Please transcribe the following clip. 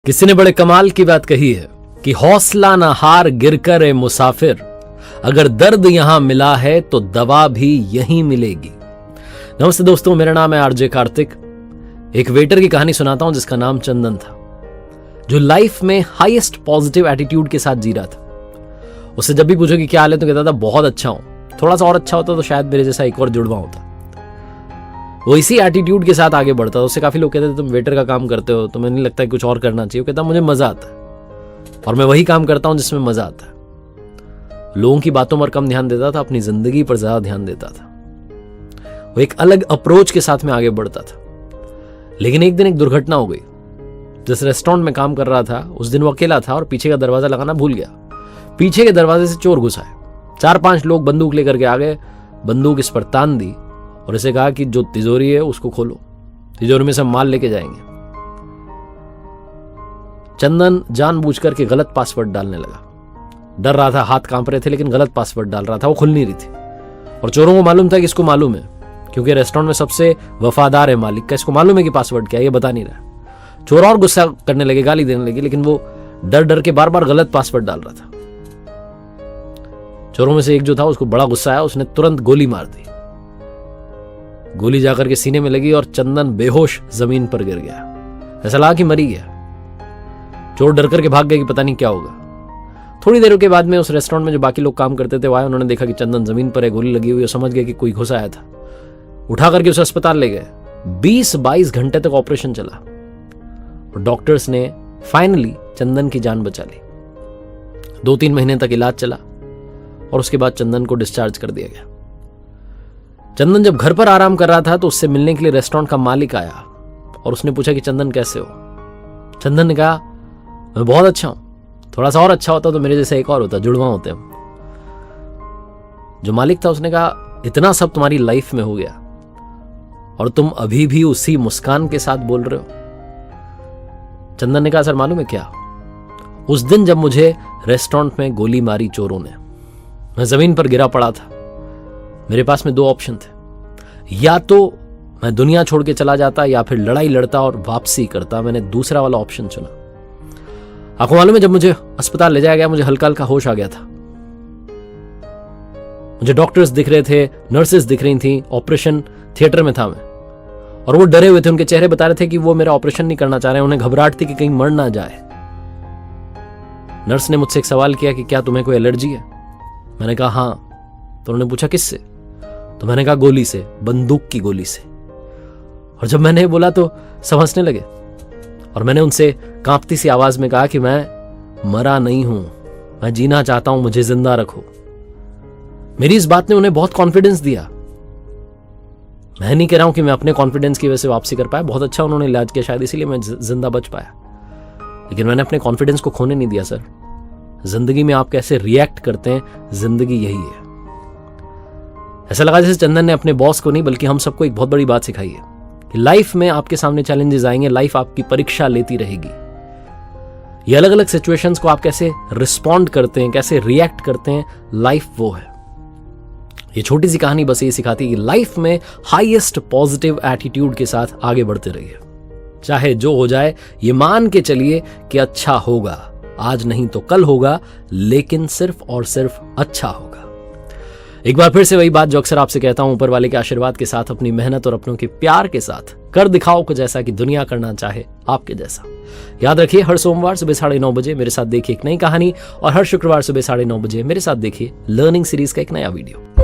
किसी ने बड़े कमाल की बात कही है कि हौसला न हार गिरकर ए मुसाफिर, अगर दर्द यहां मिला है तो दवा भी यहीं मिलेगी। नमस्ते दोस्तों, मेरा नाम है आरजे कार्तिक। एक वेटर की कहानी सुनाता हूं जिसका नाम चंदन था, जो लाइफ में हाईएस्ट पॉजिटिव एटीट्यूड के साथ जी रहा था। उससे जब भी पूछो कि क्या हाल है तो कहता था बहुत अच्छा हूं, थोड़ा सा और अच्छा होता तो शायद मेरे जैसा एक और जुड़वा होता। वो इसी एटीट्यूड के साथ आगे बढ़ता था। उससे काफी लोग कहते थे तुम वेटर का काम करते हो, तुम्हें नहीं लगता है कुछ और करना चाहिए? वो कहता मुझे मजा आता है और मैं वही काम करता हूं जिसमें मजा आता है। लोगों की बातों पर कम ध्यान देता था, अपनी जिंदगी पर ज्यादा ध्यान देता था। वो एक अलग अप्रोच के साथ में आगे बढ़ता था। लेकिन एक दिन एक दुर्घटना हो गई। जिस रेस्टोरेंट में काम कर रहा था उस दिन वो अकेला था और पीछे का दरवाजा लगाना भूल गया। पीछे के दरवाजे से चोर घुस आए। 4-5 लोग बंदूक लेकर के आ गए, बंदूक इस पर तान दी और इसे कहा कि जो तिजोरी है उसको खोलो, तिजोरी में से माल लेके जाएंगे। चंदन जानबूझकर के गलत पासवर्ड डालने लगा। डर रहा था, हाथ कांप रहे थे, लेकिन गलत पासवर्ड डाल रहा था, वो खुल नहीं रही थी। और चोरों को मालूम था कि इसको मालूम है, क्योंकि रेस्टोरेंट में सबसे वफादार है मालिक का, इसको मालूम है कि पासवर्ड क्या है, ये बता नहीं रहा। चोर और गुस्सा करने लगे, गाली देने लगे, लेकिन वो डर डर के बार बार गलत पासवर्ड डाल रहा था। चोरों में से एक जो था उसको बड़ा गुस्सा आया, उसने तुरंत गोली मार दी। गोली जाकर के सीने में लगी और चंदन बेहोश जमीन पर गिर गया। ऐसा लगा कि मरी गया। चोर डर करके भाग गए कि पता नहीं क्या होगा। थोड़ी देर के बाद में उस रेस्टोरेंट में जो बाकी लोग काम करते थे वो आए, उन्होंने देखा कि चंदन जमीन पर है, गोली लगी हुई है। समझ गए कि कोई घुस आया था। उठा करके उसे अस्पताल ले गए। 20-22 घंटे तक ऑपरेशन चला और डॉक्टर्स ने फाइनली चंदन की जान बचा ली। 2-3 महीने तक इलाज चला और उसके बाद चंदन को डिस्चार्ज कर दिया गया। चंदन जब घर पर आराम कर रहा था तो उससे मिलने के लिए रेस्टोरेंट का मालिक आया और उसने पूछा कि चंदन कैसे हो? चंदन ने कहा मैं बहुत अच्छा हूं, थोड़ा सा और अच्छा होता तो मेरे जैसे एक और होता, जुड़वा होते हम। जो मालिक था उसने कहा इतना सब तुम्हारी लाइफ में हो गया और तुम अभी भी उसी मुस्कान के साथ बोल रहे हो? चंदन ने कहा सर मालूम है क्या, उस दिन जब मुझे रेस्टोरेंट में गोली मारी चोरों ने, मैं जमीन पर गिरा पड़ा था। मेरे पास में 2 ऑप्शन थे, या तो मैं दुनिया छोड़ के चला जाता या फिर लड़ाई लड़ता और वापसी करता। मैंने दूसरा वाला ऑप्शन चुना। आपको मालूम है जब मुझे अस्पताल ले जाया गया मुझे हल्का हल्का होश आ गया था। मुझे डॉक्टर्स दिख रहे थे, नर्सेस दिख रही थी, ऑपरेशन थिएटर में था मैं, और वो डरे हुए थे। उनके चेहरे बता रहे थे कि वो मेरा ऑपरेशन नहीं करना चाह रहे हैं, उन्हें घबराहट थी कि कहीं मर ना जाए। नर्स ने मुझसे एक सवाल किया कि क्या तुम्हें कोई एलर्जी है? मैंने कहा हाँ। तो उन्होंने पूछा किससे? तो मैंने कहा गोली से, बंदूक की गोली से। और जब मैंने बोला तो सब हंसने लगे और मैंने उनसे कांपती सी आवाज में कहा कि मैं मरा नहीं हूं, मैं जीना चाहता हूं, मुझे जिंदा रखो। मेरी इस बात ने उन्हें बहुत कॉन्फिडेंस दिया। मैं नहीं कह रहा हूं कि मैं अपने कॉन्फिडेंस की वजह से वापसी कर पाया, बहुत अच्छा उन्होंने इलाज किया, शायद इसीलिए मैं जिंदा बच पाया। लेकिन मैंने अपने कॉन्फिडेंस को खोने नहीं दिया। सर, जिंदगी में आप कैसे रिएक्ट करते हैं, जिंदगी यही है। ऐसा लगा जैसे चंदन ने अपने बॉस को नहीं बल्कि हम सबको एक बहुत बड़ी बात सिखाई है कि लाइफ में आपके सामने चैलेंजेस आएंगे, लाइफ आपकी परीक्षा लेती रहेगी। ये अलग अलग सिचुएशंस को आप कैसे रिस्पॉन्ड करते हैं, कैसे रिएक्ट करते हैं, लाइफ वो है। ये छोटी सी कहानी बस ये सिखाती है कि लाइफ में हाईएस्ट पॉजिटिव एटीट्यूड के साथ आगे बढ़ते रहिए। चाहे जो हो जाए ये मान के चलिए कि अच्छा होगा, आज नहीं तो कल होगा, लेकिन सिर्फ और सिर्फ अच्छा होगा। एक बार फिर से वही बात जो अक्सर आपसे कहता हूं, ऊपर वाले के आशीर्वाद के साथ, अपनी मेहनत और अपनों के प्यार के साथ कर दिखाओ कुछ ऐसा कि दुनिया करना चाहे आपके जैसा। याद रखिए, हर सोमवार सुबह 9:30 बजे मेरे साथ देखिए एक नई कहानी और हर शुक्रवार सुबह 9:30 बजे मेरे साथ देखिए लर्निंग सीरीज का एक नया वीडियो।